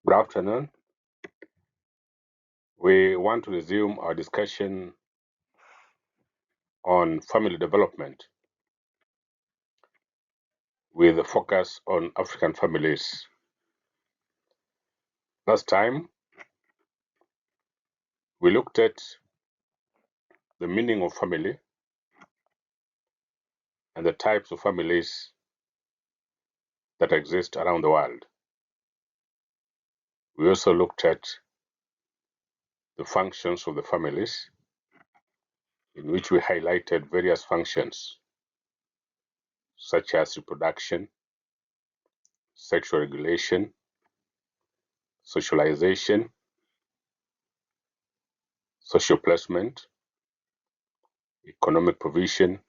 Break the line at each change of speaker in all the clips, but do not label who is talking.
Good afternoon. We want to resume our discussion on family development with a focus on African families. Last time, we looked at the meaning of family and the types of families that exist around the world. We also looked at the functions of the families, in which we highlighted various functions such as reproduction, sexual regulation, socialization, social placement, economic provision,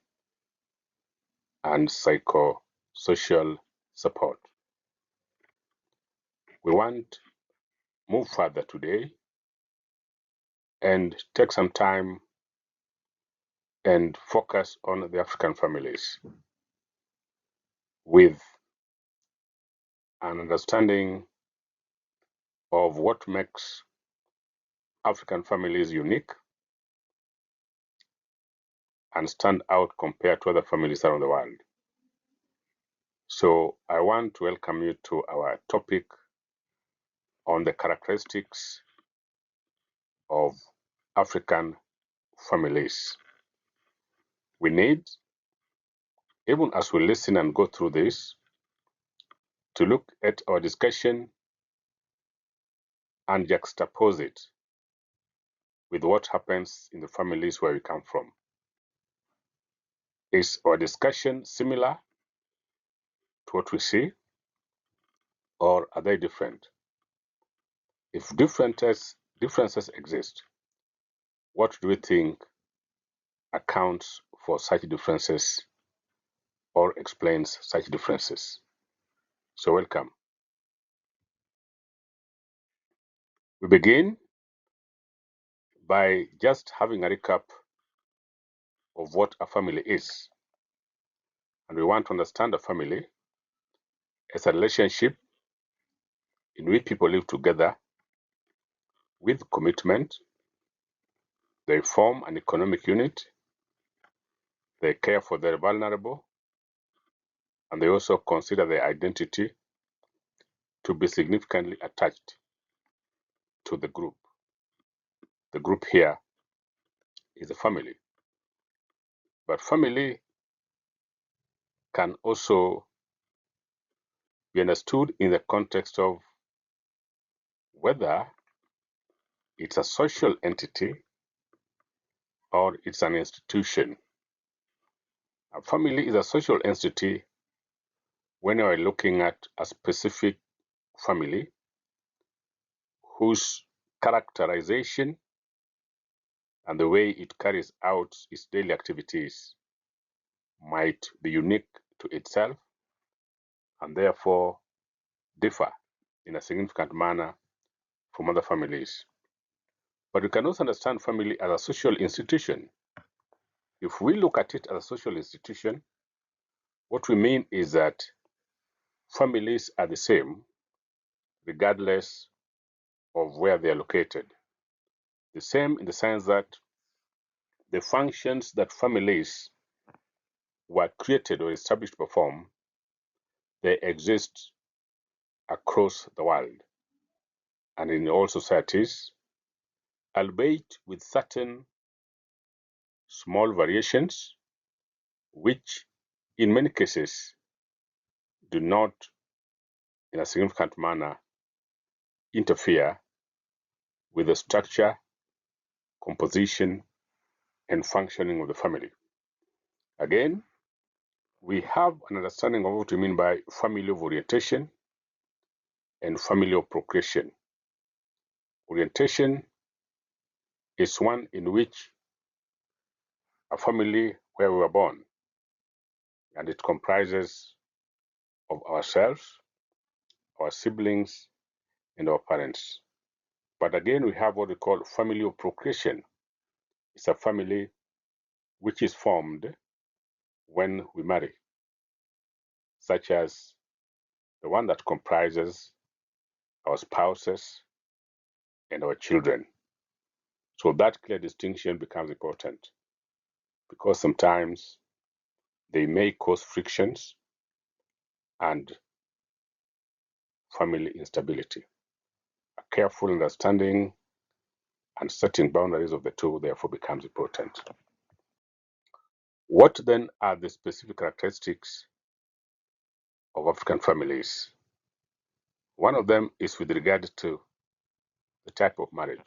and psychosocial support. We want to move further today and take some time and focus on the African families with an understanding of what makes African families unique and stand out compared to other families around the world. So I want to welcome you to our topic on the characteristics of African families. We need, even as we listen and go through this, to look at our discussion and juxtapose it with what happens in the families where we come from. Is our discussion similar to what we see, or are they different? If differences exist, what do we think accounts for such differences or explains such differences? So welcome. We begin by just having a recap of what a family is. And we want to understand a family as a relationship in which people live together with commitment. They form an economic unit, they care for their vulnerable, and they also consider their identity to be significantly attached to the group. The group here is a family. But family can also be understood in the context of whether it's a social entity or it's an institution. A family is a social entity when we're looking at a specific family whose characterization and the way it carries out its daily activities might be unique to itself and therefore differ in a significant manner from other families. But we can also understand family as a social institution. If we look at it as a social institution, what we mean is that families are the same regardless of where they are located. The same in the sense that the functions that families were created or established to perform, they exist across the world and in all societies, albeit with certain small variations, which in many cases do not, in a significant manner, interfere with the structure, composition, and functioning of the family. Again, we have an understanding of what we mean by family of orientation and family of procreation. Orientation is one in which a family where we were born, and it comprises of ourselves, our siblings, and our parents. But again, we have what we call family of procreation. It's a family which is formed when we marry, such as the one that comprises our spouses, and our children. So that clear distinction becomes important because sometimes they may cause frictions and family instability. A careful understanding and setting boundaries of the two therefore becomes important. What then are the specific characteristics of African families? One of them is with regard to the type of marriage.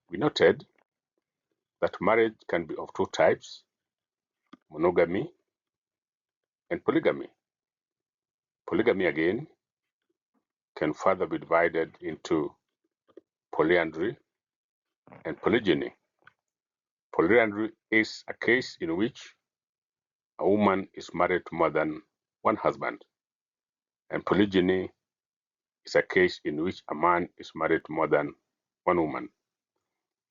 We noted that marriage can be of two types, monogamy and polygamy. Polygamy again can further be divided into polyandry and polygyny. Polyandry is a case in which a woman is married to more than one husband, and polygyny is a case in which a man is married to more than one woman.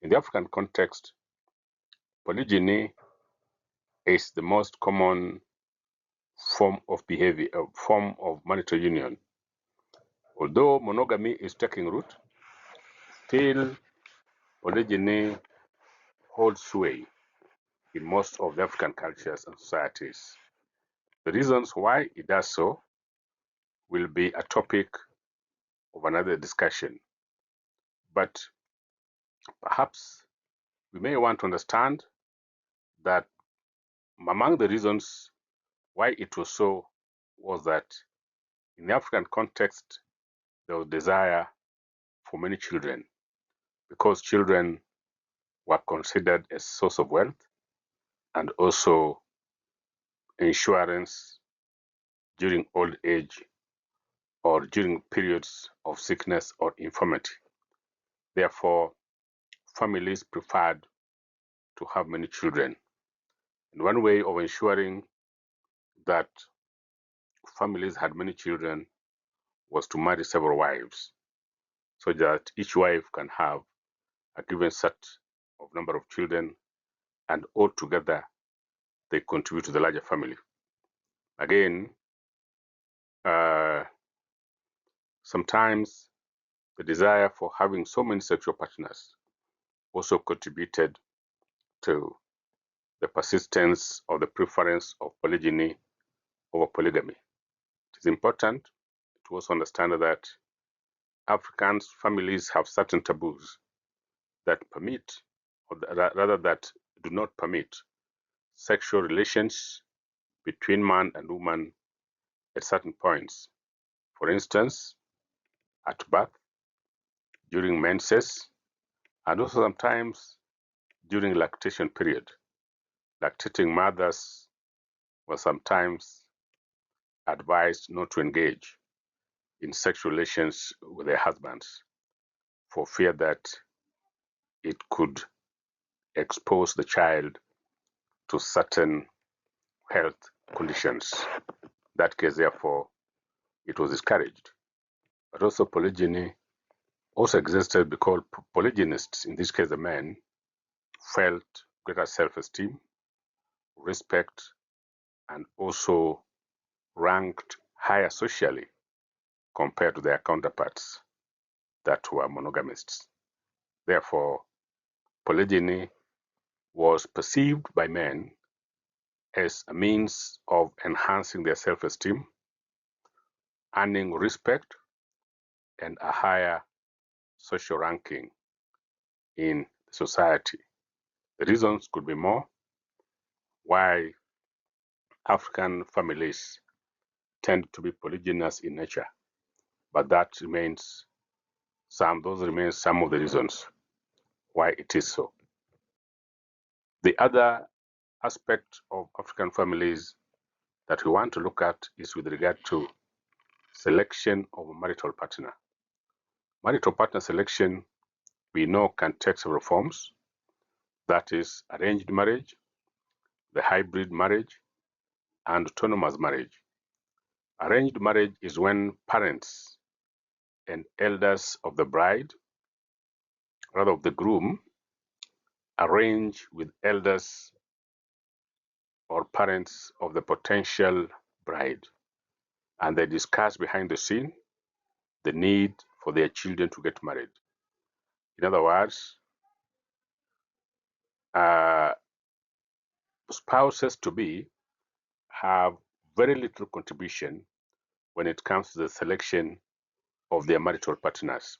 In the African context, polygyny is the most common form of marital union. Although monogamy is taking root, still polygyny holds sway in most of the African cultures and societies. The reasons why it does so will be a topic of another discussion. But perhaps we may want to understand that among the reasons why it was so was that in the African context, there was desire for many children because children were considered a source of wealth and also insurance during old age or during periods of sickness or infirmity. Therefore, families preferred to have many children. And one way of ensuring that families had many children was to marry several wives so that each wife can have a given set of number of children and all together they contribute to the larger family. Again, sometimes the desire for having so many sexual partners also contributed to the persistence or the preference of polygyny over polygamy. It is important to also understand that African families have certain taboos that permit, or rather that do not permit, sexual relations between man and woman at certain points. For instance, at birth, during menses, and also sometimes during lactation period. Lactating mothers were sometimes advised not to engage in sexual relations with their husbands for fear that it could expose the child to certain health conditions. In that case, therefore, it was discouraged. But also polygyny also existed because polygynists, in this case the men, felt greater self-esteem, respect, and also ranked higher socially compared to their counterparts that were monogamists. Therefore, polygyny was perceived by men as a means of enhancing their self-esteem, earning respect, and a higher social ranking in society. The reasons could be more why African families tend to be polygynous in nature, but those remain some of the reasons why it is so. The other aspect of African families that we want to look at is with regard to selection of a marital partner. Marital partner selection, we know, can take several forms. That is arranged marriage, the hybrid marriage, and autonomous marriage. Arranged marriage is when parents and elders of the bride, rather of the groom, arrange with elders or parents of the potential bride, and they discuss behind the scene the need for their children to get married. In other words, spouses to be have very little contribution when it comes to the selection of their marital partners.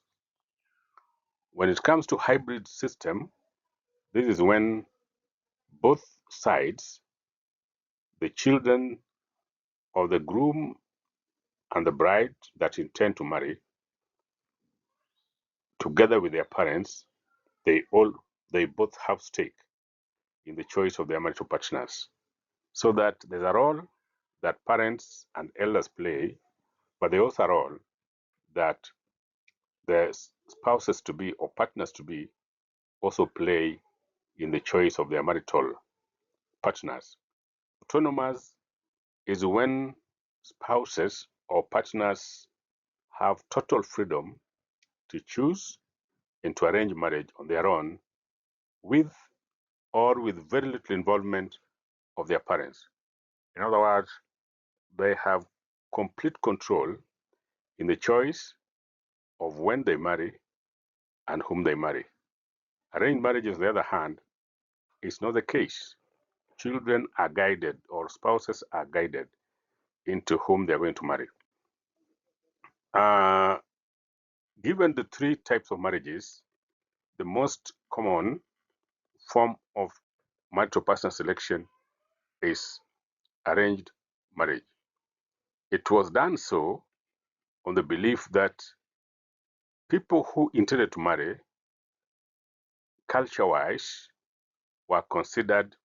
When it comes to hybrid system, this is when both sides, the children of the groom and the bride that intend to marry, together with their parents, they both have stake in the choice of their marital partners. So that there's a role that parents and elders play, but there's also a role that the spouses to be or partners to be also play in the choice of their marital partners. Autonomous is when spouses or partners have total freedom to choose and to arrange marriage on their own with or with very little involvement of their parents. In other words, they have complete control in the choice of when they marry and whom they marry. Arranged marriages, on the other hand, is not the case. Children are guided or spouses are guided into whom they're going to marry. Given the three types of marriages, the most common form of marital partner selection is arranged marriage. It was done so on the belief that people who intended to marry, culture-wise, were considered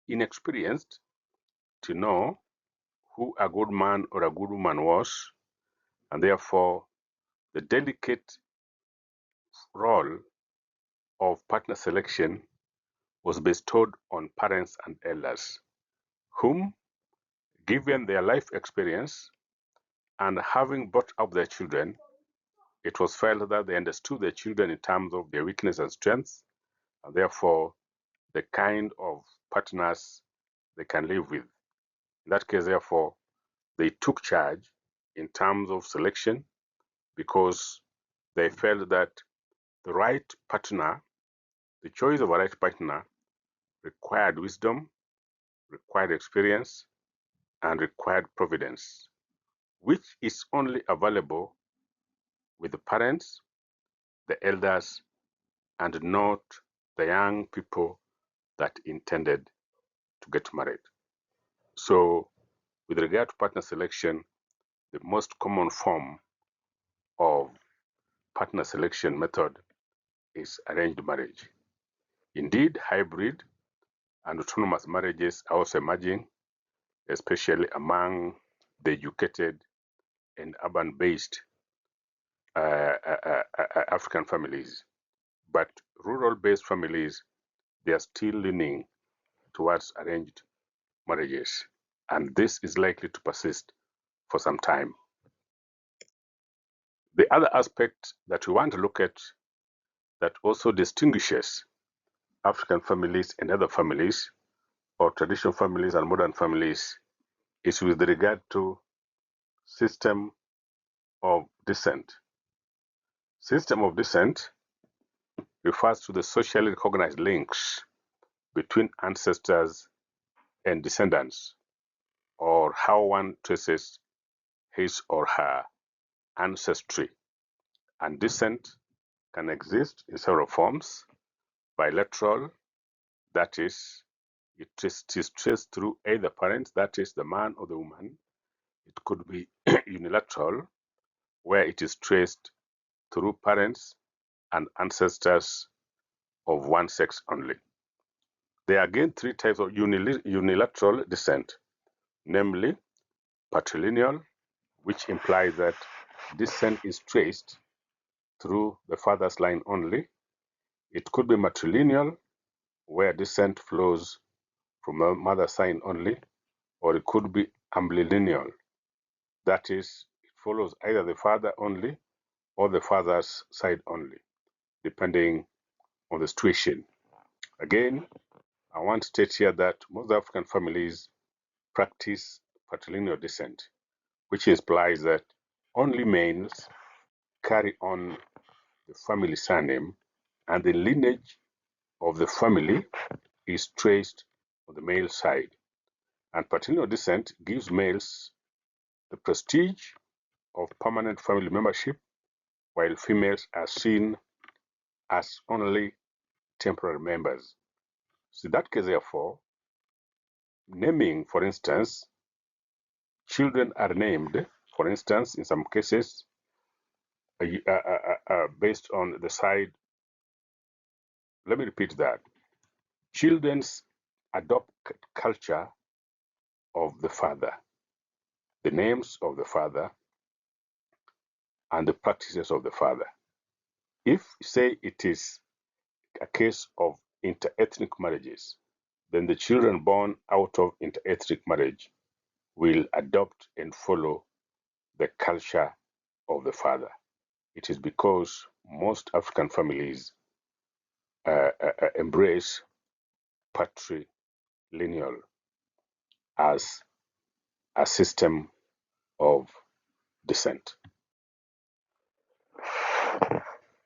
inexperienced to know who a good man or a good woman was, and therefore the delicate role of partner selection was bestowed on parents and elders, whom, given their life experience and having brought up their children, it was felt that they understood their children in terms of their weakness and strengths, and therefore the kind of partners they can live with. In that case, therefore, they took charge in terms of selection because they felt that the right partner, the choice of a right partner, required wisdom, required experience, and required providence, which is only available with the parents, the elders, and not the young people that intended to get married. So, with regard to partner selection, the most common form of partner selection method is arranged marriage. Indeed, hybrid and autonomous marriages are also emerging, especially among the educated and urban-based African families. But rural-based families, they are still leaning towards arranged marriages, and this is likely to persist for some time. The other aspect that we want to look at that also distinguishes African families and other families, or traditional families and modern families, is with regard to system of descent. System of descent refers to the socially recognized links between ancestors and descendants, or how one traces his or her ancestry. And descent can exist in several forms. Bilateral, that is, it is traced through either parents, that is, the man or the woman. It could be unilateral, where it is traced through parents and ancestors of one sex only. There are again three types of unilateral descent, namely patrilineal, which implies that descent is traced through the father's line only. It could be matrilineal, where descent flows from the mother's side only, or it could be ambilineal, that is, it follows either the father only or the father's side only, depending on the situation. Again, I want to state here that most African families practice patrilineal descent, which implies that only males carry on the family surname, and the lineage of the family is traced on the male side. And patrilineal descent gives males the prestige of permanent family membership, while females are seen as only temporary members. So in that case, therefore, naming, for instance, children are named, for instance, in some cases, based on the side. Let me repeat that. Children's adopt culture of the father, the names of the father, and the practices of the father. If, say, it is a case of interethnic marriages, then the children born out of interethnic marriage will adopt and follow the culture of the father. It is because most African families embrace patrilineal as a system of descent.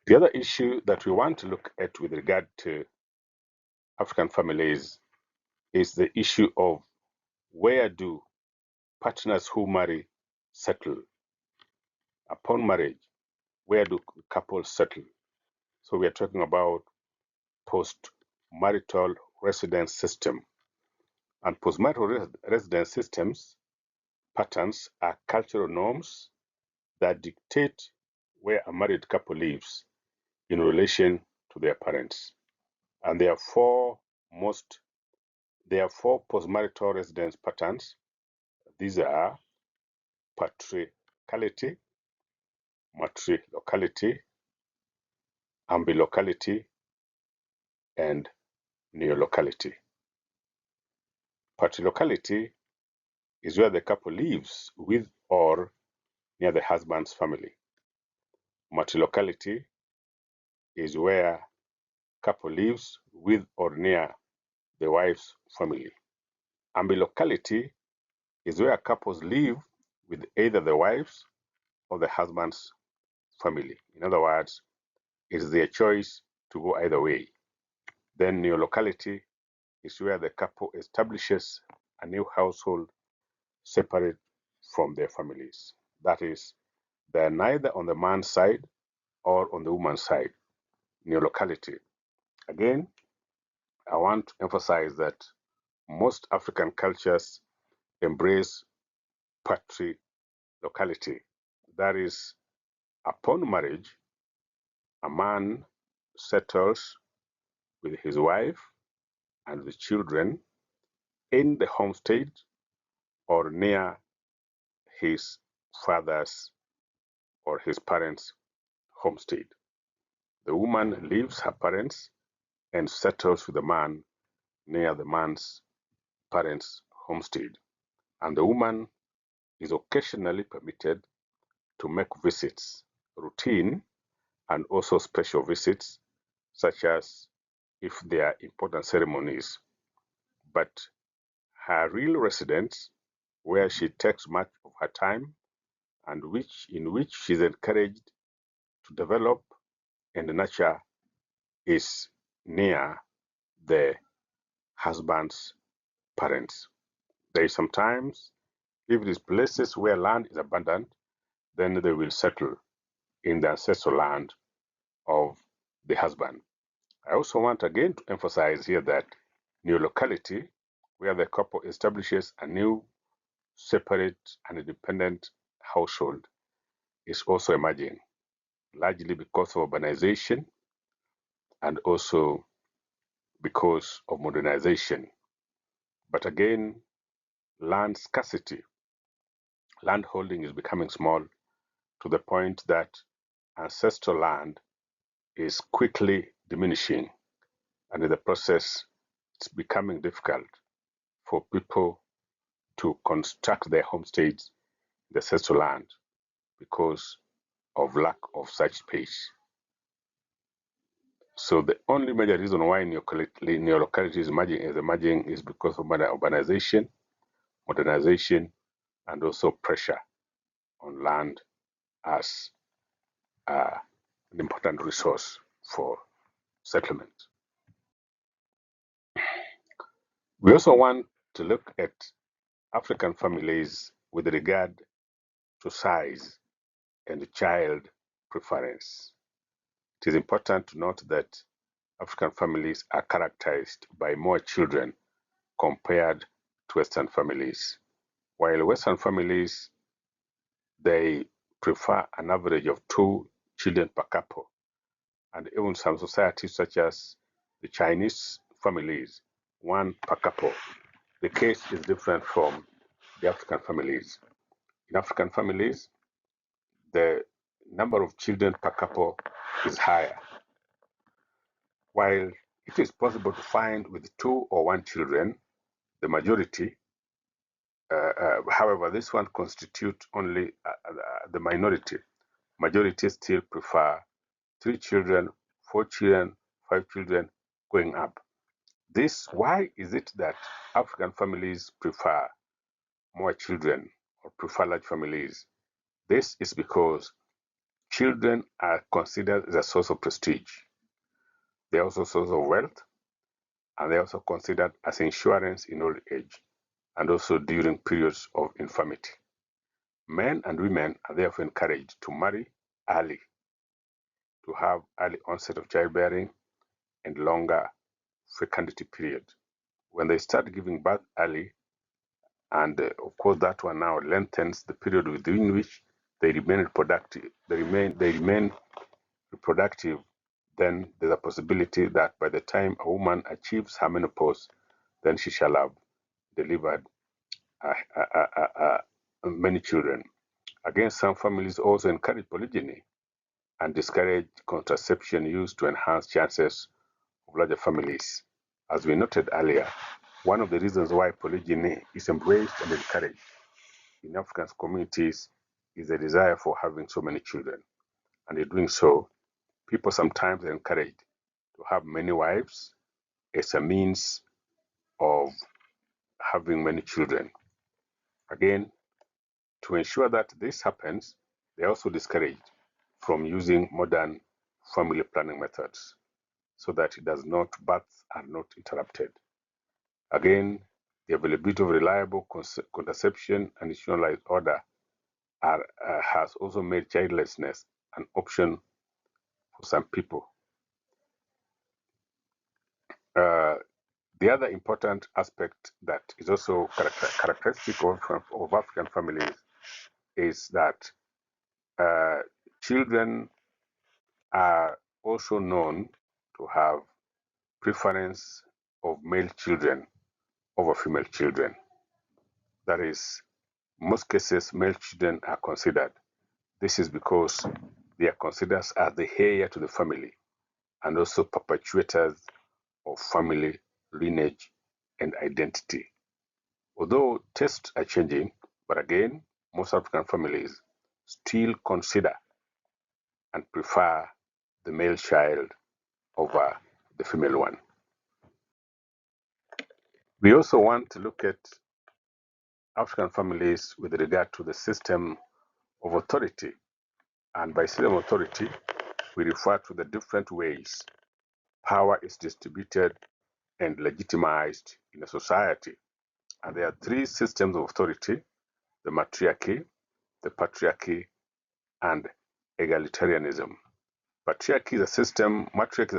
The other issue that we want to look at with regard to African families is the issue of where do partners who marry settle? Upon marriage, where do couples settle? So we are talking about post-marital residence system. And post-marital residence systems patterns are cultural norms that dictate where a married couple lives in relation to their parents. And there are four post-marital residence patterns. These are patriarchality, matrilocality, ambilocality, and neolocality. Patriarchality is where the couple lives with or near the husband's family. Matrilocality is where couple lives with or near the wife's family. Ambilocality is where couples live with either the wife's or the husband's family. In other words, it is their choice to go either way. Then neolocality is where the couple establishes a new household separate from their families. That is, they're neither on the man's side or on the woman's side. Neolocality. Again, I want to emphasize that most African cultures embrace patriarchality. That is, upon marriage, a man settles with his wife and the children in the homestead or near his father's or his parents' homestead. The woman leaves her parents and settles with the man near the man's parents' homestead. And the woman is occasionally permitted to make visits, routine and also special visits, such as if there are important ceremonies. But her real residence, where she takes much of her time and in which she is encouraged to develop and nurture, is near the husband's parents. There is sometimes, if it is places where land is abundant, then they will settle in the ancestral land of the husband. I also want again to emphasize here that neolocality, where the couple establishes a new, separate, and independent household, is also emerging, largely because of urbanization and also because of modernization. But again, land scarcity, land holding is becoming small to the point that ancestral land is quickly diminishing, and in the process, it's becoming difficult for people to construct their homesteads in the ancestral land because of lack of such space. So the only major reason why neolocality is emerging is because of urbanization, modernization, and also pressure on land as are an important resource for settlement. We also want to look at African families with regard to size and child preference. It is important to note that African families are characterized by more children compared to Western families. While Western families, they prefer an average of 2 children per couple, and even some societies such as the Chinese families, 1 per couple. The case is different from the African families. In African families, the number of children per couple is higher. While it is possible to find with 2 or 1 children, the majority, however, this one constitutes only the minority. Majority still prefer 3 children, 4 children, 5 children going up. Why is it that African families prefer more children or prefer large families? This is because children are considered as a source of prestige. They are also a source of wealth, and they are also considered as insurance in old age and also during periods of infirmity. Men and women are therefore encouraged to marry early, to have early onset of childbearing and longer fecundity period. When they start giving birth early, and of course that one now lengthens the period within which they remain reproductive, then there's a possibility that by the time a woman achieves her menopause, then she shall have delivered many children. Again, some families also encourage polygyny and discourage contraception used to enhance chances of larger families. As we noted earlier, one of the reasons why polygyny is embraced and encouraged in African communities is the desire for having so many children. And in doing so, people sometimes are encouraged to have many wives as a means of having many children. Again, to ensure that this happens, they are also discouraged from using modern family planning methods so that births are not interrupted. Again, the availability of reliable contraception and institutionalized order has also made childlessness an option for some people. The other important aspect that is also characteristic of African families is that children are also known to have preference of male children over female children. That is, most cases, male children are considered. This is because they are considered as the heir to the family and also perpetuators of family lineage and identity. Although tastes are changing, but again, most African families still consider and prefer the male child over the female one. We also want to look at African families with regard to the system of authority. And by system of authority, we refer to the different ways power is distributed and legitimized in a society. And there are 3 systems of authority: the matriarchy, the patriarchy, and egalitarianism. Matriarchy is a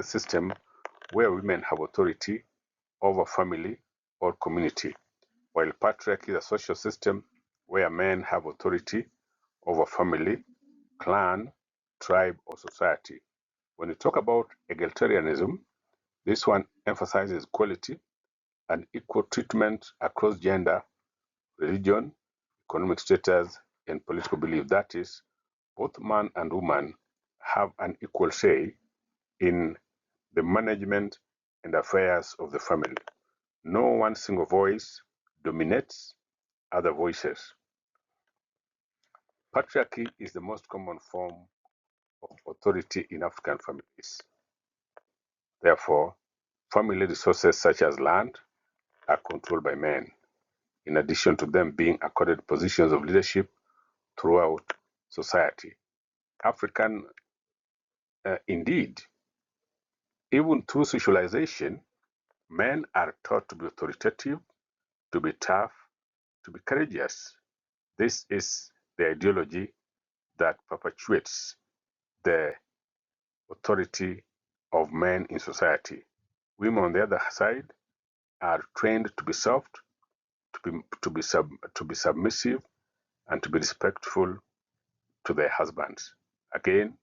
system where women have authority over family or community, while patriarchy is a social system where men have authority over family, clan, tribe, or society. When we talk about egalitarianism, this one emphasizes equality and equal treatment across gender, religion, economic status, and political belief. That is, both man and woman have an equal say in the management and affairs of the family. No one single voice dominates other voices. Patriarchy is the most common form of authority in African families. Therefore, family resources such as land are controlled by men, in addition to them being accorded positions of leadership throughout society. African Indeed, even through socialization, men are taught to be authoritative, to be tough, to be courageous. This is the ideology that perpetuates the authority of men in society. Women, on the other side, are trained to be soft, to be submissive, and to be respectful to their husbands. Again,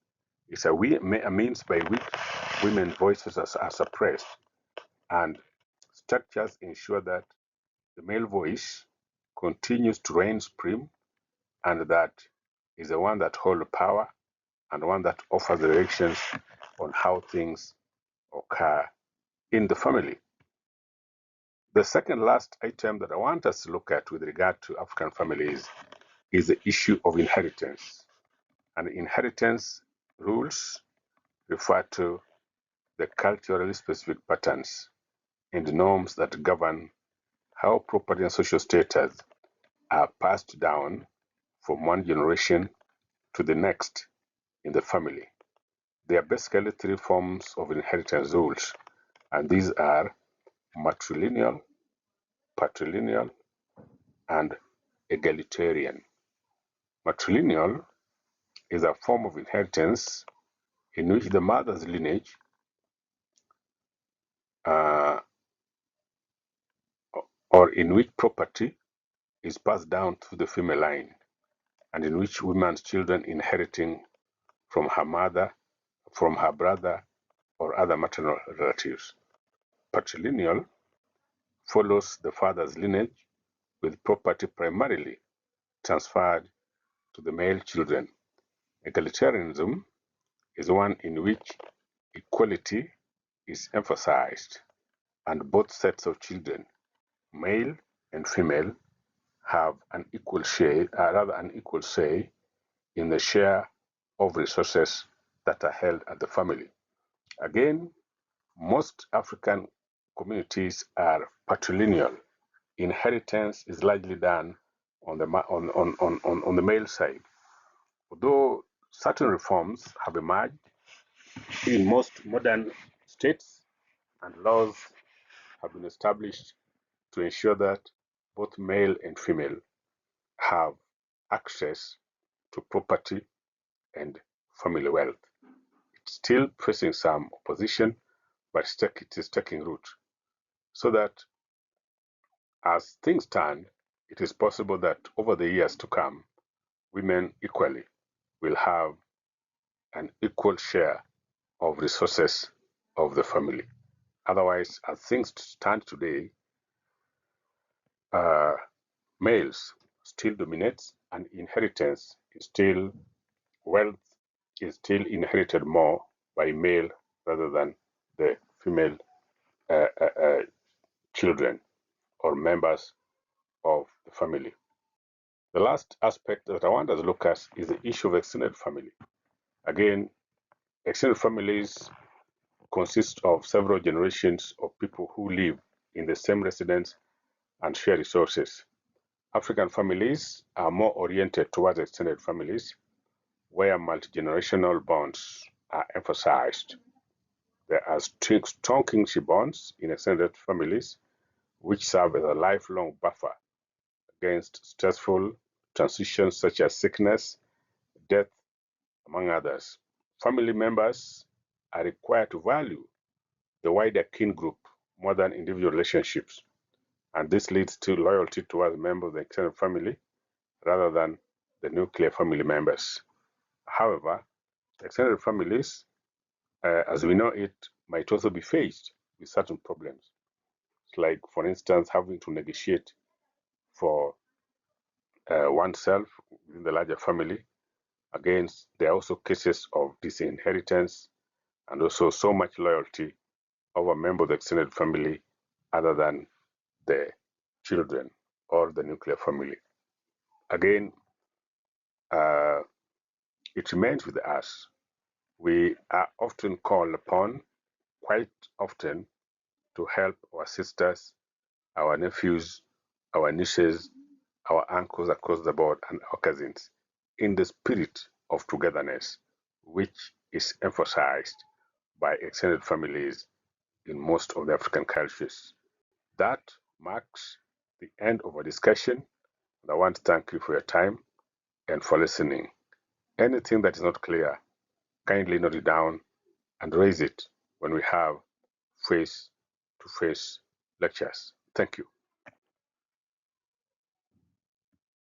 it's a means by which women's voices are suppressed, and structures ensure that the male voice continues to reign supreme, and that is the one that holds power and one that offers directions on how things occur in the family. The second last item that I want us to look at with regard to African families is the issue of inheritance. And inheritance rules refer to the culturally specific patterns and norms that govern how property and social status are passed down from one generation to the next in the family. There are basically three forms of inheritance rules, and these are matrilineal, patrilineal, and egalitarian. Matrilineal is a form of inheritance in which the mother's lineage or in which property is passed down through the female line, and in which women's children inheriting from her mother, from her brother, or other maternal relatives. Patrilineal follows the father's lineage, with property primarily transferred to the male children. Egalitarianism is one in which equality is emphasized, and both sets of children, male and female, have an equal share, an equal say in the share of resources that are held at the family. Again, most African communities are patrilineal. Inheritance is largely done on the male side. Although certain reforms have emerged in most modern states, and laws have been established to ensure that both male and female have access to property and family wealth. It's still facing some opposition, but it is taking root. So that as things stand, it is possible that over the years to come, women equally will have an equal share of resources of the family. Otherwise, as things stand today, males still dominates, and inheritance is still wealth is still inherited more by male rather than the female children or members of the family. The last aspect that I want us to look at is the issue of extended family. Again, extended families consist of several generations of people who live in the same residence and share resources. African families are more oriented towards extended families, where multi-generational bonds are emphasized. There are strong kinship bonds in extended families, which serve as a lifelong buffer against stressful transitions such as sickness, death, among others. Family members are required to value the wider kin group more than individual relationships, and this leads to loyalty towards members of the extended family rather than the nuclear family members. However, extended families, as we know it, might also be faced with certain problems, like, for instance, having to negotiate for oneself within the larger family. Again, there are also cases of disinheritance and also so much loyalty of a member of the extended family other than the children or the nuclear family. Again, it remains with us. We are often called upon, quite often, to help our sisters, our nephews, our nieces, our uncles across the board, and our cousins in the spirit of togetherness, which is emphasized by extended families in most of the African cultures. That marks the end of our discussion, and I want to thank you for your time and for listening. Anything that is not clear, kindly note it down and raise it when we have face-to-face lectures. Thank you.